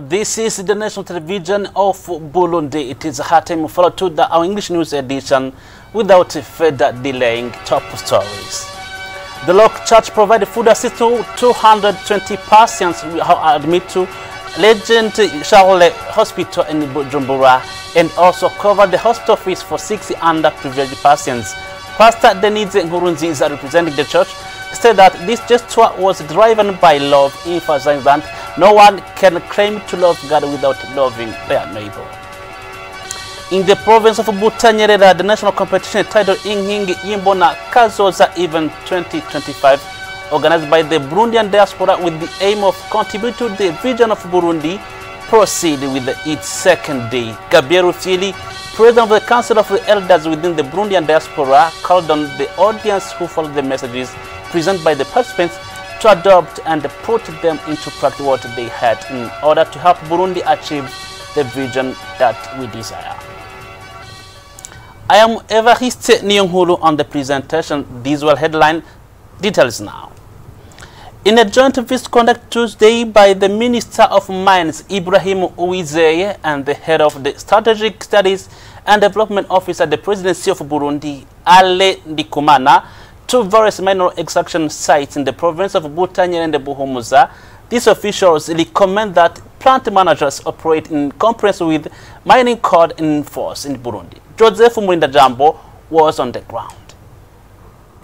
This is the national television of Burundi. It is a hard time follow to our English news edition without further delaying. Top stories. The local church provided food assistance to 220 patients who are admitted to Legend Charles Hospital in Bujumbura and also covered the hospital fees for 60 underprivileged patients. Pastor Denise Nkurunziza, representing the church, said that this gesture was driven by love, emphasizing that no one can claim to love God without loving their neighbor. In the province of Butanyerera, the national competition titled Inkingi Imbona Kazoza Event 2025, organized by the Burundian diaspora with the aim of contributing to the vision of Burundi, proceed with its second day. Gabriel Fili, President of the Council of the Elders within the Burundian diaspora, called on the audience who followed the messages presented by the participants to adopt and put them into practice what they had in order to help Burundi achieve the vision that we desire. I am Evariste Nyonghulu on the presentation. These were headline details now. In a joint visit conducted Tuesday by the Minister of Mines, Ibrahim Uwizeye, and the head of the Strategic Studies and Development Office at the Presidency of Burundi, Ale Ndikumana, to various mineral extraction sites in the province of Butanyerera and Buhumuza, these officials recommend that plant managers operate in compliance with mining code in force in Burundi. Joseph Murinda Jambo was on the ground.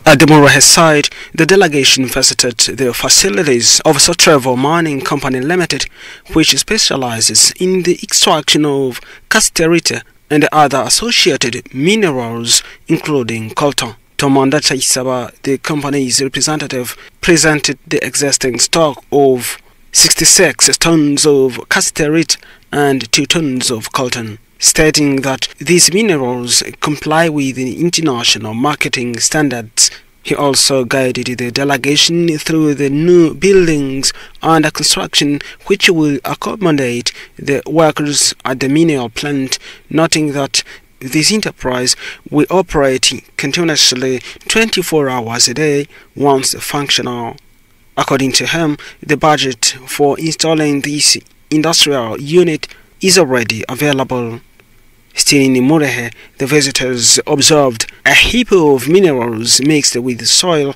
At the Murahe site, the delegation visited the facilities of Sotrevo Mining Company Limited, which specializes in the extraction of cassiterite and other associated minerals, including coltan. Tomanda Chaisaba, the company's representative, presented the existing stock of 66 tons of cassiterite and 2 tons of coltan, stating that these minerals comply with the international marketing standards. He also guided the delegation through the new buildings under construction, which will accommodate the workers at the mineral plant, noting that this enterprise will operate continuously 24 hours a day once functional. According to him, the budget for installing this industrial unit is already available. Still in Murehe, the visitors observed a heap of minerals mixed with soil,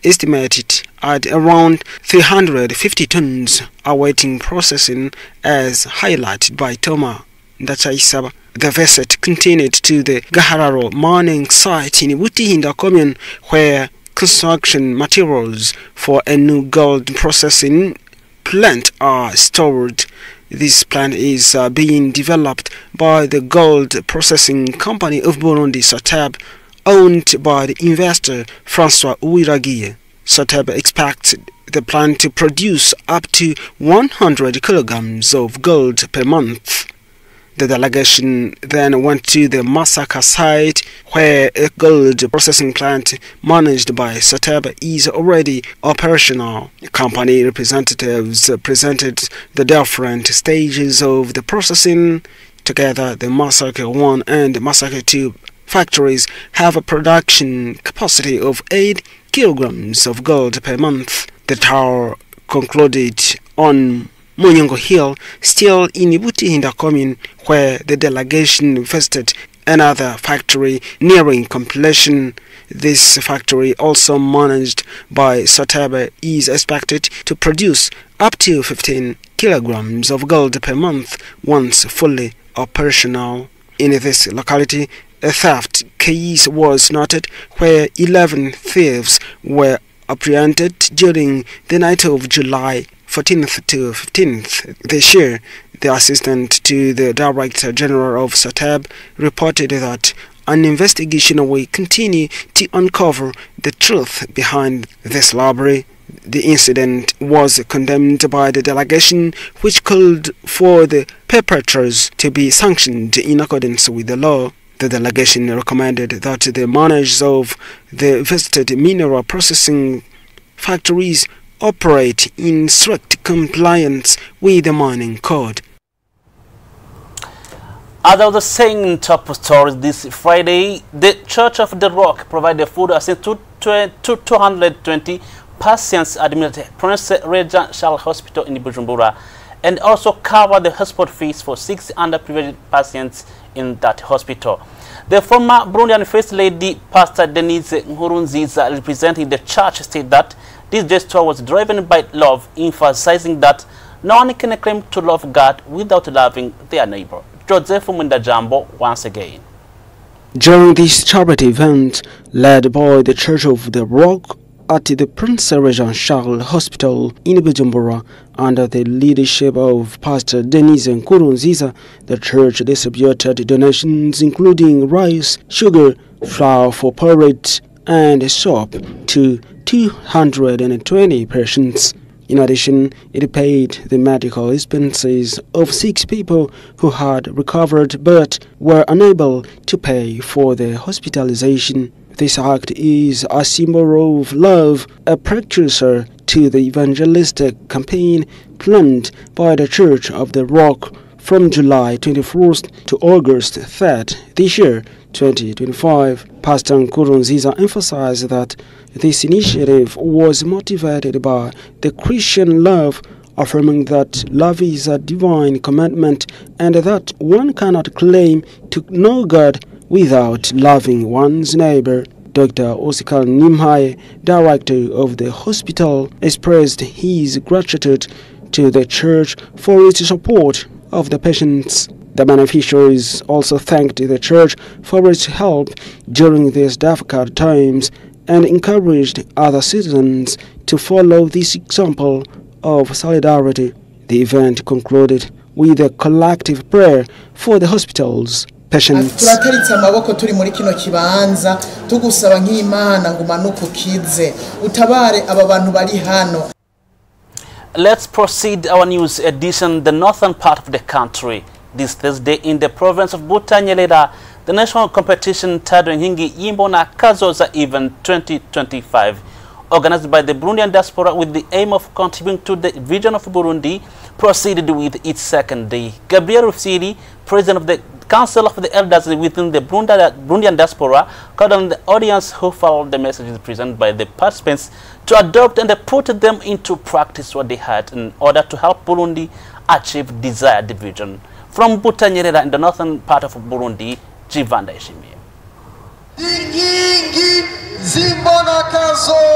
estimated at around 350 tons, awaiting processing, as highlighted by Toma Ndachaisaba. The visit continued to the Gahararo mining site in Butihinda commune, where construction materials for a new gold processing plant are stored. This plant is being developed by the Gold Processing Company of Burundi, SOTAB, owned by the investor Francois Uwiragiye. SOTAB expects the plant to produce up to 100 kilograms of gold per month. The delegation then went to the Masaka site, where a gold processing plant managed by SOTAB is already operational. Company representatives presented the different stages of the processing. Together, the Masaka 1 and Masaka 2 factories have a production capacity of 8 kilograms of gold per month. The tower concluded on Muyongo Hill, still in Butihinda commune, where the delegation visited another factory nearing completion. This factory, also managed by SOTAB, is expected to produce up to 15 kilograms of gold per month once fully operational. In this locality, a theft case was noted where 11 thieves were apprehended during the night of July 14th to 15th this year. The assistant to the Director General of SOTAB reported that an investigation will continue to uncover the truth behind this robbery. The incident was condemned by the delegation, which called for the perpetrators to be sanctioned in accordance with the law. The delegation recommended that the managers of the visited mineral processing factories operate in strict compliance with the mining code. As I was saying in top stories this Friday, the Church of the Rock provided food assistance to 220 patients admitted at Prince Regent Charles Hospital in Bujumbura and also cover the hospital fees for 6 underprivileged patients in that hospital. The former Burundian First Lady, Pastor Denise Nkurunziza, representing the church, stated that this gesture was driven by love, emphasizing that no one can claim to love God without loving their neighbor. Joseph Mundajambo once again. During this charity event, led by the Church of the Rock at the Prince Regent Charles Hospital in Bujumbura, under the leadership of Pastor Denise Nkurunziza, the church distributed donations including rice, sugar, flour for porridge, and soap to 220 patients. In addition, it paid the medical expenses of 6 people who had recovered but were unable to pay for their hospitalization. This act is a symbol of love, a precursor to the evangelistic campaign planned by the Church of the Rock from July 21st to August 3rd this year, 2025. Pastor Nkurunziza emphasized that this initiative was motivated by the Christian love, affirming that love is a divine commandment and that one cannot claim to know God without loving one's neighbor. Dr. Oscar Nimhaye, director of the hospital, expressed his gratitude to the church for its support of the patients. The beneficiaries also thanked the church for its help during these difficult times and encouraged other citizens to follow this example of solidarity. The event concluded with a collective prayer for the hospital's patients. Turataritse amaboko turi muri kino kibanza tugusaba nk'Imana ngo manuko kize utabare aba bantu bari hano. Let's proceed our news edition. The northern part of the country this Thursday in the province of Butanyerera, the national competition titled Hingi Yimbona Kazoza Event 2025, organized by the Burundian diaspora with the aim of contributing to the vision of Burundi, proceeded with its second day. Gabriel Rufsiri, president of the Council of the Elders within the Burundian diaspora, called on the audience who followed the messages presented by the participants to adopt and put them into practice what they had in order to help Burundi achieve desired vision. From Butanyerera in the northern part of Burundi, Jivanda Ishimi.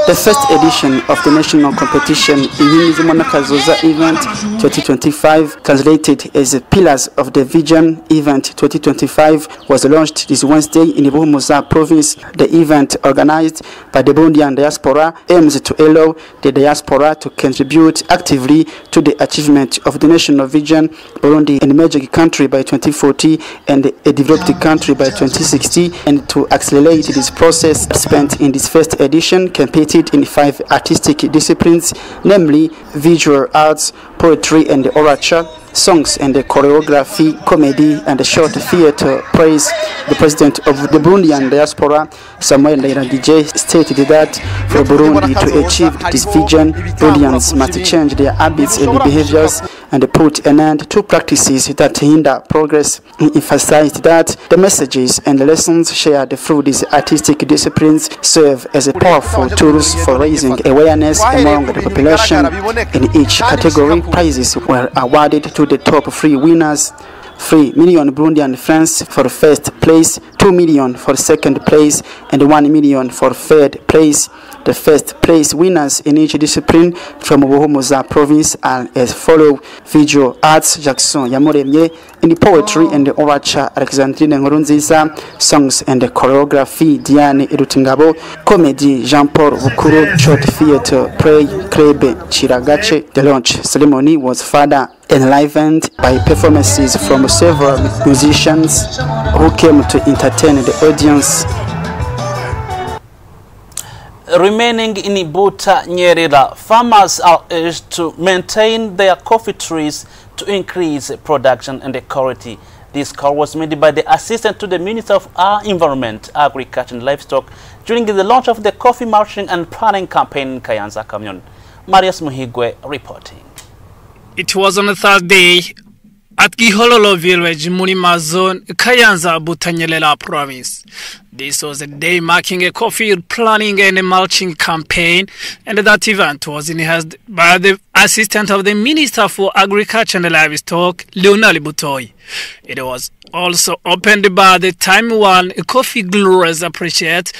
The first edition of the national competition Inkingi Z'imbona Kazoza Event 2025, translated as Pillars of the Vision Event 2025, was launched this Wednesday in Buhumuza province. The event, organized by the Burundian diaspora, aims to allow the diaspora to contribute actively to the achievement of the national vision, Burundi an emerging country by 2040 and a developed country by 2060, and to accelerate this process. Spent in this first edition competed in 5 artistic disciplines, namely visual arts, poetry and orature, songs and choreography, comedy and short theater plays. The president of the Burundian diaspora, Samuel Ndayiragije, stated that for Burundi to achieve this vision, Burundians must change their habits and behaviors and put an end to practices that hinder progress. He emphasized that the messages and the lessons shared through these artistic disciplines serve as powerful tools for raising awareness among the population. In each category, prizes were awarded to the top 3 winners: 3 million Burundian francs for the first place, 2 million for second place, and 1 million for third place. The first place winners in each discipline from Buhumuza province are as follow: visual arts, Jackson Yamuremye; in the poetry and the orature, Alexandrine Nkurunziza; songs and the choreography, Diane Irutingabo; comedy, Jean-Paul Bukuru; short theater, play, Krebe Chiragache. The launch ceremony was further enlivened by performances from several musicians who came to entertain the audience. Remaining in Butanyerera, farmers are urged to maintain their coffee trees to increase production and quality. This call was made by the assistant to the Minister of Environment, Agriculture and Livestock during the launch of the coffee mulching and planting campaign in Kayanza Commune. Marius Muhigwe reporting. It was on a Thursday at Gihololo village, Munima zone, Kayanza, Butanyelela province. This was a day marking a coffee planning and a mulching campaign, and that event was enhanced by the assistant of the Minister for Agriculture and Livestock, Leonali Butoi. It was also opened by the Time One Coffee Growers appreciate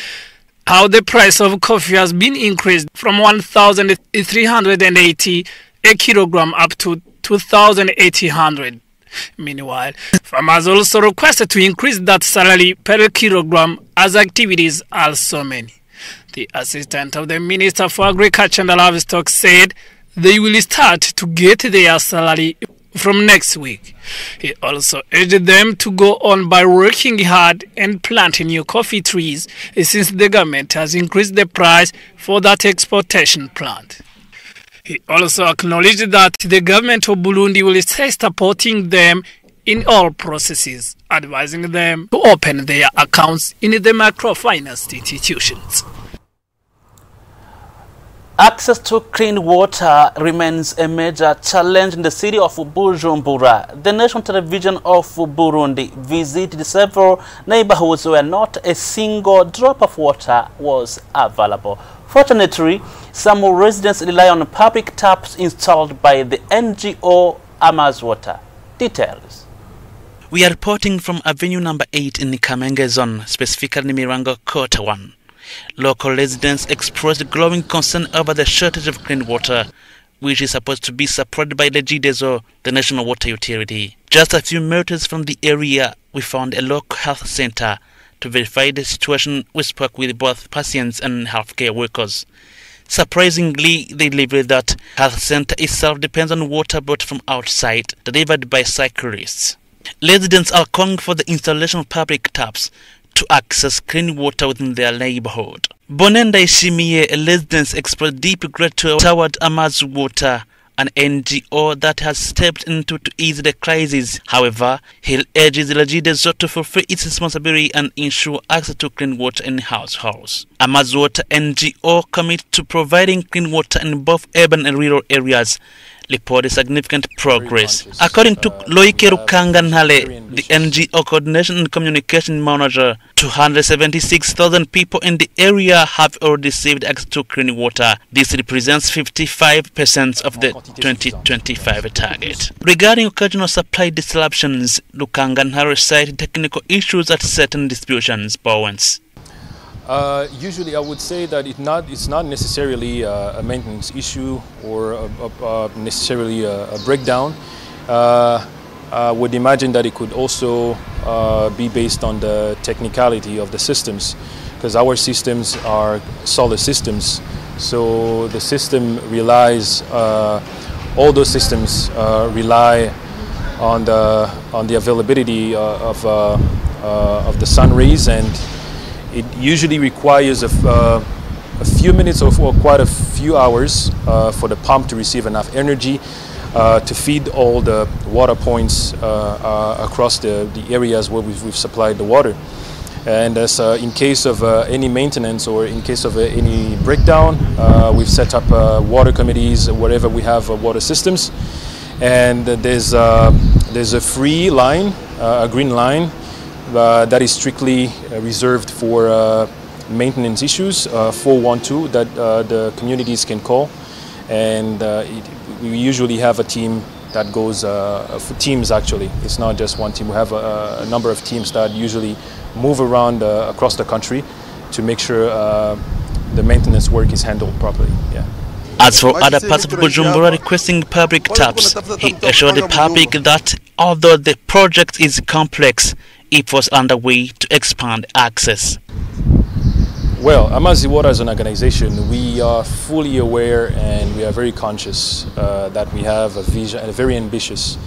how the price of coffee has been increased from 1,380 a kilogram up to 2,800. Meanwhile, farmers also requested to increase that salary per kilogram as activities are so many. The assistant of the Minister for Agriculture and Livestock said they will start to get their salary from next week. He also urged them to go on by working hard and planting new coffee trees since the government has increased the price for that exportation plant. He also acknowledged that the government of Burundi will stay supporting them in all processes, advising them to open their accounts in the microfinance institutions. Access to clean water remains a major challenge in the city of Bujumbura. The national television of Burundi visited several neighborhoods where not a single drop of water was available. Fortunately, some residents rely on public taps installed by the NGO Amazwater. Details. We are reporting from Avenue number 8 in the Kamenge zone, specifically Mirango Quarter 1. Local residents expressed growing concern over the shortage of clean water, which is supposed to be supported by Regideso, the national water utility. Just a few meters from the area, we found a local health center. To verify the situation, we spoke with both patients and healthcare workers. Surprisingly, they revealed that health center itself depends on water brought from outside, delivered by cyclists. Residents are calling for the installation of public taps to access clean water within their neighborhood. Bonenda Ishimiye, a resident, expressed deep gratitude toward Amazwater, an NGO that has stepped into to ease the crisis. However, he urges Regideso to fulfill its responsibility and ensure access to clean water in households. Amazwater NGO commits to providing clean water in both urban and rural areas, reported significant progress. According to Loike Rukanganhale, the NGO Coordination and Communication Manager, 276,000 people in the area have already received access to clean water. This represents 55% of the 2025 target. Regarding occasional supply disruptions, Rukanganhale cited technical issues at certain distribution points. Usually I would say that it's not necessarily a maintenance issue or necessarily a breakdown. I would imagine that it could also be based on the technicality of the systems, because our systems are solid systems. So the system relies, all those systems rely on the availability of the sun rays, and it usually requires a few minutes or quite a few hours for the pump to receive enough energy to feed all the water points across the areas where we've supplied the water. And as in case of any maintenance or in case of any breakdown, we've set up water committees wherever we have water systems. And there's a free line, a green line, that is strictly reserved for maintenance issues, 412, that the communities can call. And we usually have a team that goes, for teams actually, it's not just one team. We have a number of teams that usually move around across the country to make sure the maintenance work is handled properly. Yeah. As for other parts of Bujumbura requesting public taps, he assured the public that although the project is complex, it was underway to expand access. Well, Amazwater as an organization, we are fully aware and we are very conscious that we have a vision, a very ambitious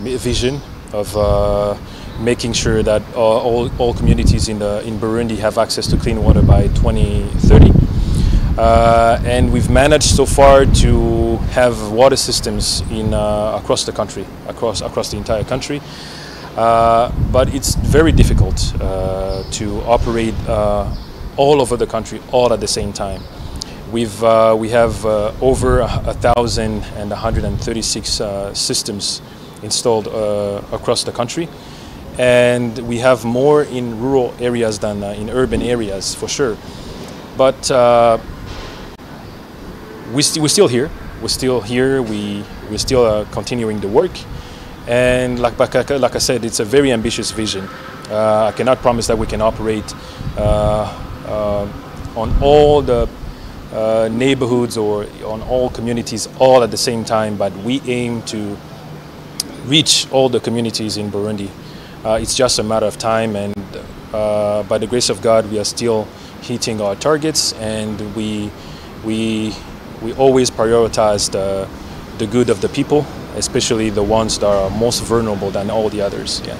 vision of making sure that all communities in Burundi have access to clean water by 2030. And we've managed so far to have water systems in across the country, across the entire country. But it's very difficult to operate all over the country all at the same time. We have over 1,136 systems installed across the country, and we have more in rural areas than in urban areas for sure. But we're still here. We're still here. We're still continuing the work, and like I said, it's a very ambitious vision. I cannot promise that we can operate on all the neighborhoods or on all communities all at the same time, but we aim to reach all the communities in Burundi. It's just a matter of time, and by the grace of God, we are still hitting our targets, and we always prioritize the good of the people, especially the ones that are most vulnerable than all the others. Yeah.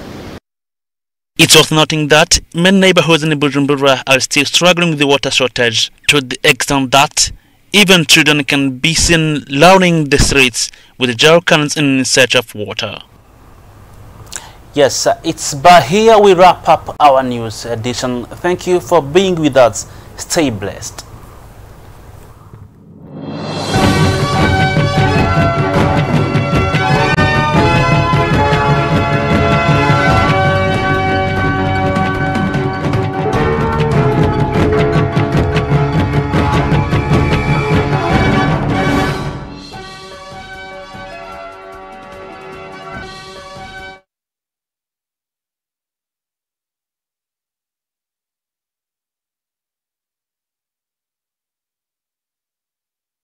It's worth noting that many neighborhoods in Bujumbura are still struggling with the water shortage, to the extent that even children can be seen lining the streets with jerrycans in search of water. Yes, it's by here we wrap up our news edition. Thank you for being with us. Stay blessed.